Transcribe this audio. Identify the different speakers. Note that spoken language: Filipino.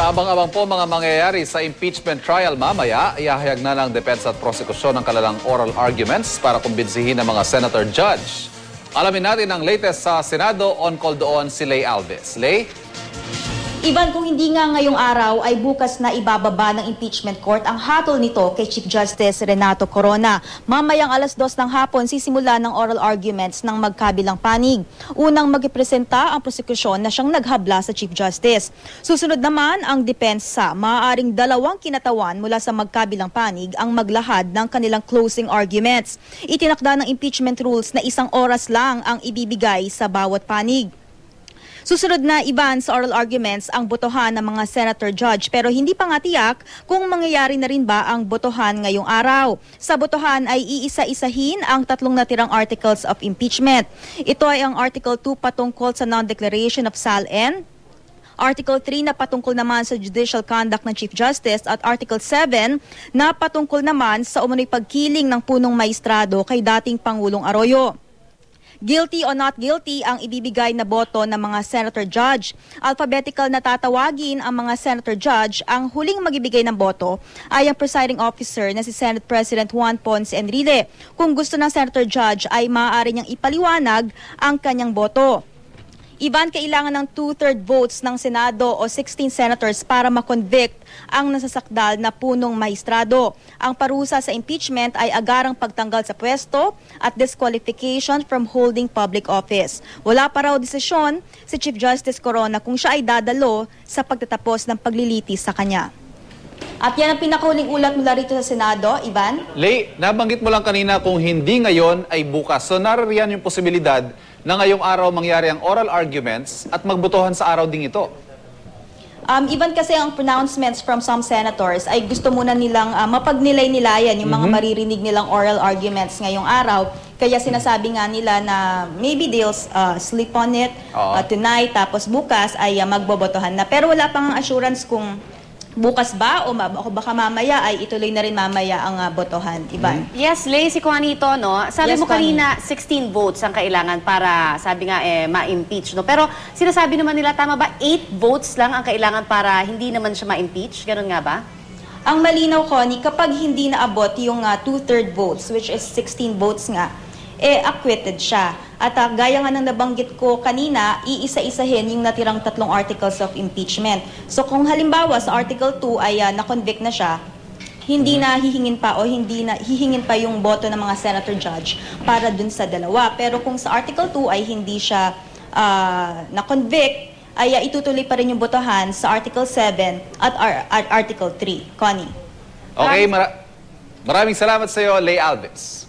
Speaker 1: Kaabang-abang po mga mangyayari sa impeachment trial mamaya, ihahayag na ng depensa at prosekusyon ng kanilang oral arguments para kumbinsihin ng mga senator judge. Alamin natin ang latest sa Senado. On call doon si Lay Alves. Lay?
Speaker 2: Ivan, kung hindi nga ngayong araw ay bukas na ibababa ng impeachment court ang hatol nito kay Chief Justice Renato Corona. Mamayang 2:00 ng hapon sisimula ng oral arguments ng magkabilang panig. Unang magpresenta ang prosekusyon na siyang naghabla sa Chief Justice. Susunod naman ang depensa. Maaaring 2 kinatawan mula sa magkabilang panig ang maglahad ng kanilang closing arguments. Itinakda ng impeachment rules na 1 oras lang ang ibibigay sa bawat panig. Susunod na, Ivan, sa oral arguments ang botohan ng mga senator judge pero hindi pa nga tiyak kung mangyayari na rin ba ang botohan ngayong araw. Sa botohan ay iisa-isahin ang 3 natirang articles of impeachment. Ito ay ang Article 2 patungkol sa non-declaration of SALN, Article 3 na patungkol naman sa judicial conduct ng Chief Justice at Article 7 na patungkol naman sa umunoy pagkiling ng punong maestrado kay dating Pangulong Arroyo. Guilty o not guilty ang ibibigay na boto ng mga senator judge. Alphabetical na tatawagin ang mga senator judge. Ang huling magibigay ng boto ay ang presiding officer na si Senate President Juan Ponce Enrile. Kung gusto ng senator judge ay maaari niyang ipaliwanag ang kanyang boto. Ivan, kailangan ng 2/3 votes ng Senado o 16 senators para makonvict ang nasasakdal na punong maestrado. Ang parusa sa impeachment ay agarang pagtanggal sa pwesto at disqualification from holding public office. Wala pa raw desisyon si Chief Justice Corona kung siya ay dadalo sa pagtatapos ng paglilitis sa kanya. At yan ang pinakahuling ulat mula rito sa Senado, Ivan.
Speaker 1: Lay, nabanggit mo lang kanina kung hindi ngayon ay bukas. So naririyan yung posibilidad na ngayong araw mangyari ang oral arguments at magbotohan sa araw ding ito.
Speaker 2: Ivan, kasi ang pronouncements from some senators ay gusto muna nilang mapagnilay-nilayan yung mga maririnig nilang oral arguments ngayong araw. Kaya sinasabi nga nila na maybe they'll sleep on it tonight, tapos bukas ay magbobotohan na. Pero wala pang assurance kung bukas ba o baka mamaya ay ituloy na rin mamaya ang botohan, Ivan.
Speaker 3: Yes, Lay, si Juanito, no? Sabi mo kanina, 16 votes ang kailangan para, sabi nga, ma-impeach, no? Pero sinasabi naman nila, tama ba, 8 votes lang ang kailangan para hindi naman siya ma-impeach? Ganun nga ba?
Speaker 2: Ang malinaw, Connie, kapag hindi naabot yung 2/3 votes, which is 16 votes nga, acquitted siya. At gaya nga ng nabanggit ko kanina, iisa-isahin yung natirang 3 articles of impeachment. So kung halimbawa sa Article 2 ay na-convict na siya, hindi na hihingin pa o hindi na hihingin pa yung boto ng mga senator judge para dun sa 2. Pero kung sa Article 2 ay hindi siya na-convict, ay itutuloy pa rin yung botohan sa Article 7 at Article 3. Connie.
Speaker 1: Okay, maraming salamat sa iyo, Lay Alves.